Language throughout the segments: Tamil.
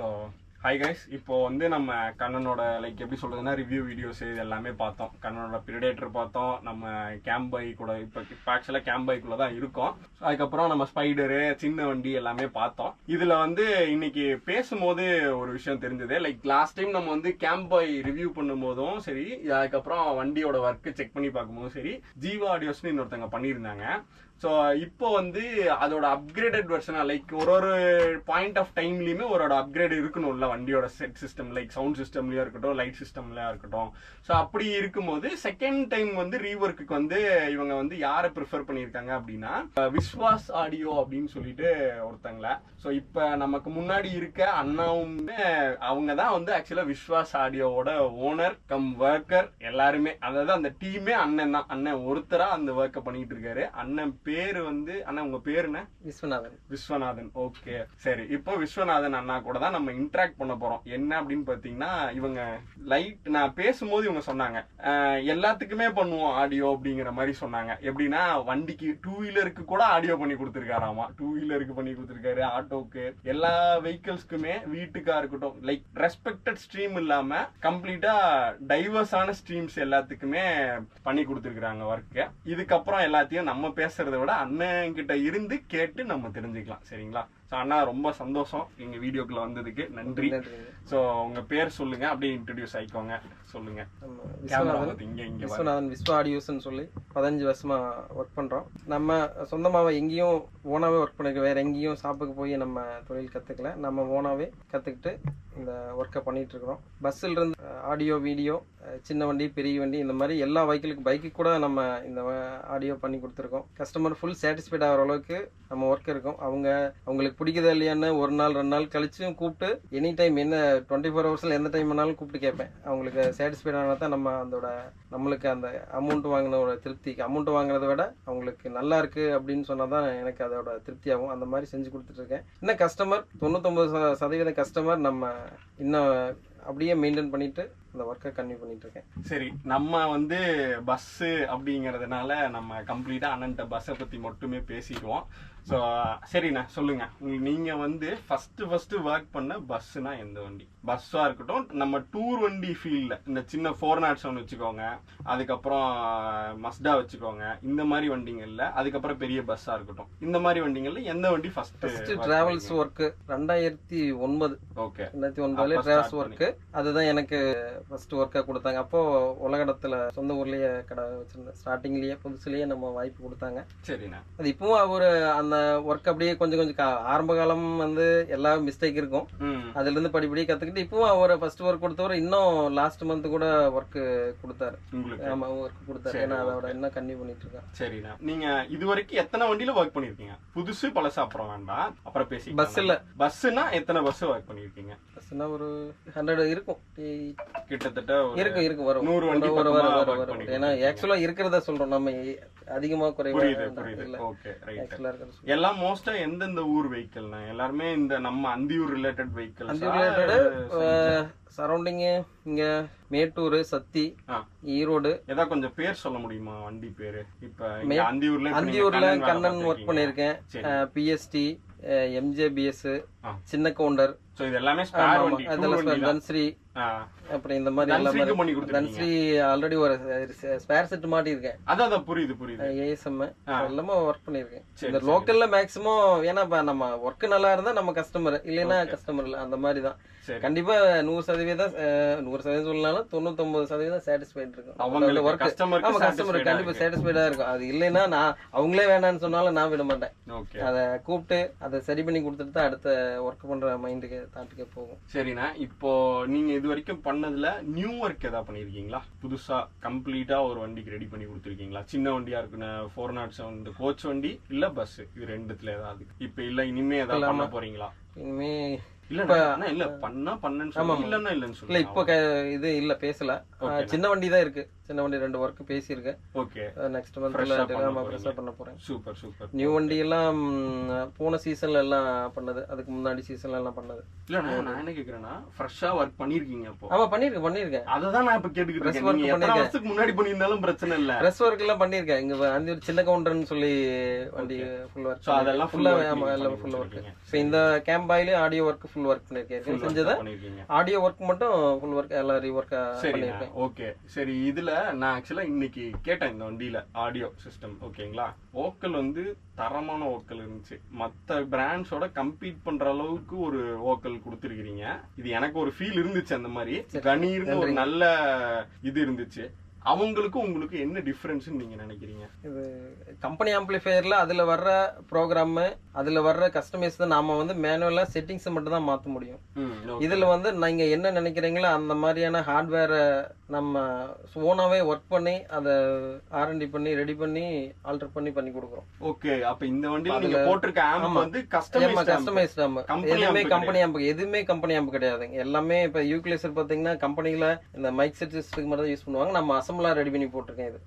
ஸோ ஹாய் கைஸ், இப்போ வந்து நம்ம கண்ணனோட லைக் எப்படி சொல்றதுன்னா ரிவ்யூ வீடியோஸ் இது எல்லாமே பார்த்தோம். கண்ணனோட பிரிடேட்டர் பார்த்தோம், நம்ம கேம்ப் பைக் கூட இப்போ ஆக்சுவலாக கேம்ப் பைக்குள்ள தான் இருக்கோம். அதுக்கப்புறம் நம்ம ஸ்பைடரு, சின்ன வண்டி எல்லாமே பார்த்தோம். இதுல வந்து இன்னைக்கு பேசும்போது ஒரு விஷயம் தெரிஞ்சது. லைக் லாஸ்ட் டைம் நம்ம வந்து கேம்ப் பை ரிவ்யூ பண்ணும்போதும் சரி, அதுக்கப்புறம் வண்டியோட ஒர்க்கு செக் பண்ணி பார்க்கும்போதும் சரி, ஜீவா ஆடியோஸ்னு இன்னொருத்தவங்க பண்ணியிருந்தாங்க. ஸோ இப்போ வந்து அதோட அப்கிரேடட் வெர்ஷனா லைக் ஒரு பாயிண்ட் ஆஃப் டைம்லயுமே ஒரு அப்கிரேட் இருக்கணும்ல வண்டியோட செட் சிஸ்டம், லைக் சவுண்ட் சிஸ்டம்லயா இருக்கட்டும், லைட் சிஸ்டம்லயா இருக்கட்டும். ஸோ அப்படி இருக்கும்போது செகண்ட் டைம் வந்து ரீவொர்க்கு வந்து இவங்க வந்து யாரை ப்ரிஃபர் பண்ணியிருக்காங்க அப்படின்னா விஸ்வாஸ் ஆடியோ அப்படின்னு சொல்லிட்டு ஒருத்தங்கள. ஸோ இப்போ நமக்கு முன்னாடி இருக்க அண்ணாவும் அவங்க தான் வந்து ஆக்சுவலா விஸ்வாஸ் ஆடியோவோட ஓனர் கம் ஒர்க்கர் எல்லாருமே, அதாவது அந்த டீமே அண்ணன் தான். அண்ணன் ஒருத்தரா அந்த ஒர்க்கை பண்ணிட்டு இருக்காரு. அண்ணன் பேரு வந்து அண்ணா உங்க பேரு என்ன? விஸ்வநாதன். ஓகே சரி, இப்போ விஸ்வநாதன் அண்ணா கூட தான் நம்ம இன்டராக்ட் பண்ண போறோம். என்ன அப்படின்னு பாத்தீங்கன்னா, இவங்க லைட் நான் பேசும்போது இவங்க சொன்னாங்க எல்லாத்துக்குமே பண்ணுவோம் ஆடியோ அப்படிங்கிற மாதிரி சொன்னாங்க. எப்படின்னா வண்டிக்கு டூ வீலருக்கு கூட ஆடியோ பண்ணி கொடுத்துருக்காராமா. டூ வீலருக்கு பண்ணி கொடுத்துருக்காரு, ஆட்டோக்கு, எல்லா வெஹிக்கிள்ஸ்க்குமே, வீட்டுக்கா இருக்கட்டும். லைக் ரெஸ்பெக்டட் ஸ்ட்ரீம் இல்லாம கம்ப்ளீட்டா டைவர்ஸான ஸ்ட்ரீம்ஸ் எல்லாத்துக்குமே பண்ணி கொடுத்துருக்காங்க ஒர்க்கு. இதுக்கப்புறம் எல்லாத்தையும் நம்ம பேசுறத விட அண்ணன் கிட்ட இருந்து கேட்டு நம்ம தெரிஞ்சுக்கலாம். சரிங்களா? ஸோ அண்ணா ரொம்ப சந்தோஷம் எங்க வீடியோக்குள்ள வந்ததுக்கு நன்றி. ஸோ உங்க பேர் சொல்லுங்க, அப்படியே இன்ட்ரடியூஸ் ஆயிக்கோங்க. சொல்லுங்க. விஸ்வநாதன், விஸ்வா ஆடியோஸ்ன்னு சொல்லி 15 வருஷமா ஒர்க் பண்றோம். நம்ம சொந்தமாவே எங்கேயும் ஓனாவே ஒர்க் பண்ணிருக்கோம். வேற எங்கேயும் ஷாப்புக்கு போய் நம்ம தொழில் கத்துக்கல. நம்ம ஓனாவே கத்துக்கிட்டு இந்த ஒர்க்கை பண்ணிட்டு இருக்கிறோம். பஸ்ஸில் இருந்து ஆடியோ, வீடியோ, சின்ன வண்டி, பெரிய வண்டி, இந்த மாதிரி எல்லா வெஹிக்கிளுக்கு, பைக்கு கூட நம்ம இந்த ஆடியோ பண்ணி கொடுத்துருக்கோம். கஸ்டமர் ஃபுல் சாட்டிஸ்ஃபைட் ஆகிற அளவுக்கு நம்ம ஒர்க் இருக்கும். அவங்களுக்கு பிடிக்குதா இல்லையான்னு ஒரு நாள் 2 நாள் கழிச்சும் கூப்பிட்டு எனி டைம் என்ன 24 ஹவர்ஸ்ல எந்த டைம் வேணாலும் கூப்பிட்டு கேட்பேன். அவங்களுக்கு சாட்டிஸ்ஃபைட் ஆனால் தான் நம்ம நம்மளுக்கு அந்த அமௌண்ட் வாங்கின ஒரு திருப்தி, அமௌண்ட் வாங்குறத விட அவங்களுக்கு நல்லா இருக்கு அப்படின்னு சொன்னாதான் எனக்கு அதோட திருப்தி ஆகும். அந்த மாதிரி செஞ்சு கொடுத்துட்டு இருக்கேன். இன்னும் கஸ்டமர் 99% கஸ்டமர் நம்ம இன்னும் அப்படியே மெயின்டைன் பண்ணிட்டு இந்த ஒர்க்கை கன்டினியூ பண்ணிட்டு இருக்கேன். சரி, நம்ம வந்து பஸ் அப்படிங்கறதுனால நம்ம கம்ப்ளீட்டா அண்ணன்ட்ட பஸ்ஸை பத்தி மட்டுமே பேசிடுவோம். ஸோ சரிண்ணா சொல்லுங்க, நீங்க வந்து ஃபர்ஸ்ட் ஒர்க் பண்ண பஸ்னா எந்த வண்டி? பஸ்ஸா இருக்கட்டும், நம்ம டூர் வண்டி ஃபீல்ட்ல இந்த சின்ன 407 வச்சுக்கோங்க, அதுக்கப்புறம் மஸ்டா வச்சுக்கோங்க, இந்த மாதிரி வண்டிங்கள்ல, அதுக்கப்புறம் பெரிய பஸ்ஸா இருக்கட்டும், இந்த மாதிரி வண்டிங்கள்ல எந்த வண்டி first? Travels work 2009. Okay, 2009 travels work. அதுதான் எனக்கு ஃபர்ஸ்ட் ஒர்க்கா கொடுத்தாங்க. அப்போ உலகத்துல சொந்த ஊர்லயே கடை வச்சிருந்தேன். ஸ்டார்டிங்லயே புதுசுலயே நம்ம வாய்ப்பு கொடுத்தாங்க. சரிண்ணா. அது இப்பவும் ஒரு அந்த ஒர்க் அப்படியே கொஞ்சம் ஆரம்ப காலம் வந்து எல்லா மிஸ்டேக் இருக்கும். அதுல இருந்து படிப்படியே கத்துக்கிட்டு இப்பவும் அவர் ஃபர்ஸ்ட் ஒர்க் கொடுத்தவர் இன்னும் லாஸ்ட் மந்த் கூட ஒர்க் கொடுத்தாரு. ஆமா, ஒர்க் கொடுத்தாரு. ஏன்னா அதோட என்ன கன்டினியூ பண்ணிட்டு இருக்கேன். சரிண்ணா, நீங்க இது வரைக்கும் எத்தனை வண்டியில ஒர்க் பண்ணிருக்கீங்க? புதுசு பழசு அப்புறம் வேண்டாம், அப்புறம் பேசி. பஸ்னா எத்தனை பஸ் ஒர்க் பண்ணிருக்கீங்க? பஸ்னா ஒரு 100 இருக்கும், கிட்டத்தட்ட இருக்கும் வரும் 100 வண்டி வரும். ஏன்னா ஆக்சுவலா இருக்கிறத சொல்றோம், நம்ம அதிகமா குறைவா எல்லாம் மோஸ்டா எந்தெந்த ஊர் வெஹிக்கிள்னா? எல்லாருமே இந்த நம்ம அந்தியூர் ரிலேட்டட் வெஹிக்கிள், சரௌண்டிங் இங்க மேட்டூர், சத்தி, ஈரோடு. ஏதாவது கொஞ்சம் பேர் சொல்ல முடியுமா வண்டி பேரு? இப்ப அந்தியூர்ல கண்ணன் ஒர்க் பண்ணிருக்கேன். பிஎஸ்டி, எம்ஜேபிஎஸ், சின்ன கவுண்டர், இது எல்லாமே ஸ்பேர் வண்டி. தன்ஸ்ரீ, அப்படி இந்த மாதிரி தன்ஸ்ரீ ஆல்ரெடி ஒரு ஸ்பேர் செட் மாட்டி இருக்கேன். அதான் புரியுது. ஏஎஸ்எம் எல்லாமே ஒர்க் பண்ணிருக்கேன். இந்த லோக்கல்ல மேக்ஸிமம், ஏன்னா நம்ம ஒர்க் நல்லா இருந்தா நம்ம கஸ்டமர், இல்லைன்னா கஸ்டமர் இல்ல. அந்த மாதிரி தான். கண்டிப்பா 100% சொல்லலாம், 99% சாட்டிஸ்ஃபைட் இருக்கும். கஸ்டமர் கண்டிப்பா சாட்டிஸ்ஃபைடா இருக்கும். அது இல்லைன்னா நான் அவங்களே வேணான்னு சொன்னாலும் நான் விட மாட்டேன். அதை கூப்பிட்டு அதை சரி பண்ணி கொடுத்துட்டு தான் அடுத்த ஒர்க் பண்ற மைண்டுக்கு தாட்டுக்கே போகும். சரிண்ணா, இப்போ நீங்க இது வரைக்கும் பண்ணதுல நியூ ஒர்க் ஏதாவது பண்ணிருக்கீங்களா? புதுசா கம்ப்ளீட்டா ஒரு வண்டிக்கு ரெடி பண்ணி கொடுத்துருக்கீங்களா? சின்ன வண்டியா இருக்கு, 407 இந்த கோச் வண்டி இல்ல பஸ், இது ரெண்டுத்துல ஏதாவது இப்ப இல்ல இனிமே ஏதாவது பண்ண போறீங்களா? இனிமே இல்ல பண்ண இல்லன்னு சொல்லி இல்ல, இப்போ இது இல்ல பேசல. சின்ன வண்டி தான் இருக்கு. சின்ன வண்டி 2 ஒர்க் பேசியிருக்கேன். ஓகே, நெக்ஸ்ட் மந்த்ல ஃப்ரெஷ்ஷா பண்ண போறேன். Super super. நியூ வண்டி எல்லாம் போன சீசன்ல எல்லாம் பண்ணது, அதுக்கு முன்னாடி சீசன்ல எல்லாம் பண்ணது. இல்ல நான் என்ன கேக்குறேன்னா ஃப்ரெஷ்ஷா ஒர்க் பண்ணிருக்கீங்க அப்போ? ஆமா பண்ணிருக்கேன். அததான் நான் இப்ப கேட்டுக்கிட்டு இருக்கேன். நீங்க எத்தனை வருஷத்துக்கு முன்னாடி பண்ணியிருந்தாலும் பிரச்சனை இல்ல. ஃப்ரெஷ் ஒர்க் எல்லாம் பண்ணிருக்கேன். இங்க அந்த ஒரு சின்ன கவுண்டர்னு சொல்லி வண்டி ஃபுல் ஒர்க். சோ அதெல்லாம் ஃபுல்லா எல்லாம் ஃபுல் ஒர்க். சோ இந்த கேம்ப் பாயிலே ஆடியோ ஒர்க் ஃபுல் ஒர்க் பண்ணிருக்கேன். செஞ்சத ஆடியோ ஒர்க் மட்டும் ஃபுல் ஒர்க் எல்லாம் ரீவொர்க் பண்ணிருக்கேன். ஓகே சரி. இதுல நான் ஆக்சுவலா இன்னைக்கு கேட்டேன் இந்த வண்டியில ஆடியோ சிஸ்டம் ஓகேங்களா. வோக்கல் வந்து தரமான வோக்கல் இருந்துச்சு. மத்த பிராண்ட்ஸோட கம்பீட் பண்ற அளவுக்கு ஒரு வோக்கல் கொடுத்துருக்கீங்க. இது எனக்கு ஒரு ஃபீல் இருந்துச்சு. அந்த மாதிரி கணீர்னு ஒரு நல்ல இது இருந்துச்சு. அவங்களுக்கு உங்களுக்கு என்ன டிஃபரன்ஸ் நீங்க நினைக்கிறீங்க? இது கம்பெனி ஆம்பிளிஃபையர்ல அதுல வர்ற ப்ரோக்ராம், அதுல வர்ற கஸ்டமைஸ் தான் நாம வந்து மேனுவலா செட்டிங்ஸ் மட்டும் தான் மாத்த முடியும். இதுல வந்து நீங்க என்ன நினைக்கிறீங்களோ அந்த மாதிரியான ஹார்ட்வேரை நம்ம ஓனாவே ஒர்க் பண்ணி அதை R&D பண்ணி ரெடி பண்ணி ஆல்டர் பண்ணி கொடுக்குறோம். ஓகே, அப்ப இந்த வண்டியில நீங்க போட்டிருக்க ஆம்ப் வந்து கஸ்டமைஸ்ட் ஆம்ப். எதுவுமே கம்பெனி ஆம்ப், எதுவுமே கம்பெனி ஆம்ப் கிடையாதுங்க. எல்லாமே இப்ப யூக்லேசர் பாத்தீங்கன்னா கம்பெனில இந்த மைக் செட் சிஸ்டத்துக்கு மட்டும் தான் யூஸ் பண்ணுவாங்க. நம்ம அசம்பிளா ரெடி பண்ணி போட்டிருக்கேன்.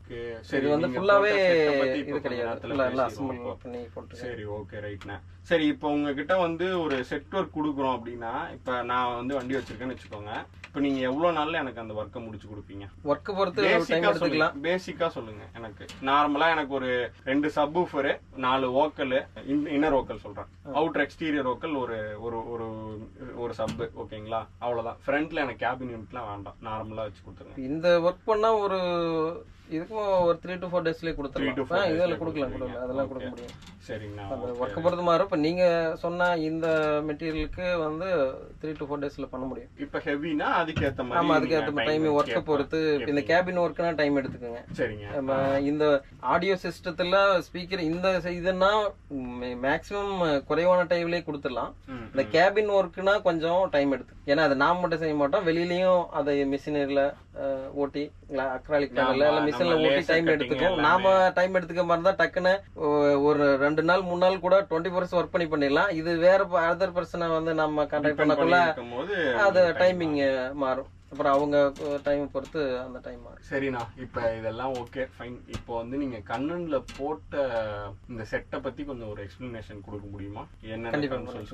இது வந்து ஃபுல்லாவே இது கிடையாது, எல்லாம் அசம்பிள் பண்ணி போட்டிருக்கேன். சரி ஓகே ரைட்ண்ணா. சரி, இப்போ உங்ககிட்ட வந்து ஒரு செட் ஒர்க் கொடுக்குறோம் அப்படின்னா, இப்ப நான் வந்து வண்டி வச்சிருக்கேன்னு வச்சுக்கோங்க. இப்ப நீங்க எவ்வளவு நாள்ல எனக்கு அந்த ஒர்க்கை முடிச்சு கொடுப்பீங்க? ஒர்க் பொறுத்து டைம் எடுத்துக்கலாம். பேசிக்கா சொல்லுங்க. எனக்கு நார்மலா எனக்கு ஒரு 2 சப்வூஃபர், 4 வோக்கல், இன்னர் வோக்கல் சொல்றேன், அவுட்டர் எக்ஸ்டீரியர் வோக்கல், ஒரு ஒரு ஒரு சப் ஓகேங்களா, அவ்வளவுதான். ஃப்ரண்ட்ல எனக்கு கேபின் யூனிட்லாம் வேண்டாம், நார்மலா வச்சு கொடுத்துருங்க. இந்த ஒர்க் பண்ணா ஒரு இதுக்கும் ஒரு 3 to 4 டேஸ்லயே கொடுத்துடலாம். இதெல்லாம் கொடுக்கலாம், அதெல்லாம் கொடுக்க முடியும். சரிங்கண்ணா. அந்த ஒர்க்கை பொறுத்து மாறும். இப்போ நீங்க சொன்ன இந்த மெட்டீரியலுக்கு வந்து 3 to 4 டேஸ்ல பண்ண முடியும். இப்போ ஹெவினா அதுக்கேற்ற மாதிரி. ஆமா, அதுக்கேற்ற டைம் ஒர்க்கை பொறுத்து. இந்த கேபின் ஒர்க்னா டைம் எடுத்துக்கோங்க. சரிங்க. இந்த ஆடியோ சிஸ்டத்துல ஸ்பீக்கர் இந்த இதுன்னா மேக்ஸிமம் குறைவான டைம்லயே கொடுத்துடலாம். இந்த கேபின் ஒர்க்னா கொஞ்சம் டைம் எடுத்து, ஏன்னா அதை நாம் மட்டும் செய்ய மாட்டோம், வெளியிலயும் அதை மிஷினரியில ஓட்டி அக்ராலிக் பேனல்ல மிஷின்ல ஓட்டி டைம் எடுத்துக்கும். நாம டைம் எடுத்துக்க மாதிரி இருந்தா டக்குன்னு ஒரு 2 நாள் 3 நாள் கூட 24 hours ஒர்க் பண்ணிடலாம். இது வேற அதர் பர்சனை வந்து நம்ம கான்டாக்ட் பண்ணக்குள்ள அது டைமிங் மாறும். அப்புறம் அவங்க டைம் பொறுத்து அந்த டைம் மாறும். சரிண்ணா, இப்ப இதெல்லாம் ஓகே ஃபைன். இப்போ வந்து நீங்க கண்ணன்ல போட்ட இந்த செட்டை பத்தி கொஞ்சம் ஒரு எக்ஸ்பிளனேஷன் கொடுக்க முடியுமா? என்ன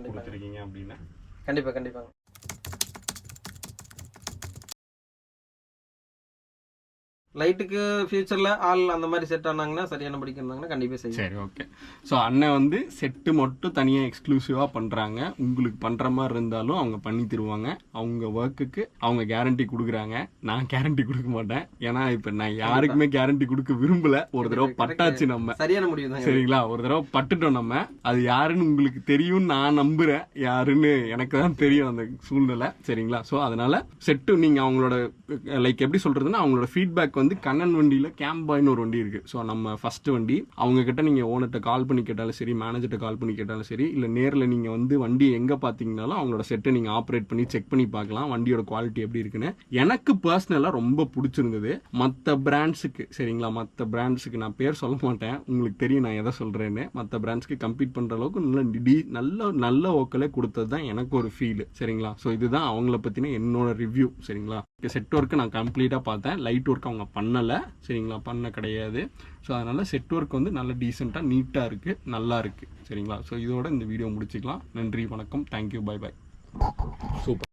கொடுத்துருக்கீங்க அப்படின்னு? கண்டிப்பா. லைட்டுக்கு ஃபியூச்சர்ல ஆள் அந்த மாதிரி செட் ஆனாங்கன்னா, சரியான படிக்க இருந்தாங்கன்னா கண்டிப்பா செய்யும். சரி ஓகே. ஸோ அண்ணன் வந்து செட்டு மட்டும் தனியாக எக்ஸ்க்ளூசிவாக பண்ணுறாங்க. உங்களுக்கு பண்ணுற மாதிரி இருந்தாலும் அவங்க பண்ணி தருவாங்க. அவங்க ஒர்க்குக்கு அவங்க கேரண்டி கொடுக்குறாங்க. நான் கேரண்டி கொடுக்க மாட்டேன், ஏன்னா இப்போ நான் யாருக்குமே கேரண்டி கொடுக்க விரும்பல. ஒரு தடவை பட்டாச்சு நம்ம, சரியான முடிவு தான். சரிங்களா, ஒரு தடவை பட்டுட்டோம் நம்ம. அது யாருன்னு உங்களுக்கு தெரியும், நான் நம்புறேன். யாருன்னு எனக்கு தான் தெரியும் அந்த சூழ்நிலை, சரிங்களா. ஸோ அதனால செட்டு நீங்கள் அவங்களோட லைக் எப்படி சொல்றதுன்னா, அவங்களோட ஃபீட்பேக் வந்து கண்ணன் வண்டியில கேம்ப் பாய்னு ஒரு வண்டி இருக்கு. ஸோ நம்ம ஃபர்ஸ்ட் வண்டி, அவங்க கிட்ட நீங்க ஓனர்கிட்ட கால் பண்ணி கேட்டாலும் சரி, மேனேஜர்கிட்ட கால் பண்ணி கேட்டாலும் சரி, இல்ல நேரில் நீங்க வந்து வண்டி எங்க பாத்தீங்கன்னாலும் அவங்களோட செட்டை நீங்க ஆப்ரேட் பண்ணி செக் பண்ணி பார்க்கலாம் வண்டியோட குவாலிட்டி எப்படி இருக்குன்னு. எனக்கு பர்சனலா ரொம்ப பிடிச்சிருந்தது. மற்ற பிராண்ட்ஸுக்கு, சரிங்களா, மற்ற பிராண்ட்ஸுக்கு நான் பேர் சொல்ல மாட்டேன், உங்களுக்கு தெரியும் நான் எதை சொல்றேன்னு. மற்ற பிராண்ட்ஸ்க்கு கம்பீட் பண்ற அளவுக்கு நல்ல ஓக்கலே கொடுத்தது தான் எனக்கு ஒரு ஃபீல், சரிங்களா. ஸோ இதுதான் அவங்கள பத்தின என்னோட ரிவ்யூ, சரிங்களா. செட் ஒர்க்கு நான் கம்ப்ளீட்டா பார்த்தேன். லைட் ஒர்க் அவங்க பண்ணல, சரிங்களா, பண்ண கிடையாது. ஸோ அதனால செட் ஒர்க் வந்து நல்ல டீசெண்டாக நீட்டாக இருக்கு, நல்லா இருக்கு, சரிங்களா. ஸோ இதோட இந்த வீடியோ முடிச்சுக்கலாம். நன்றி, வணக்கம், தேங்க்யூ, பை பாய். சூப்பர்.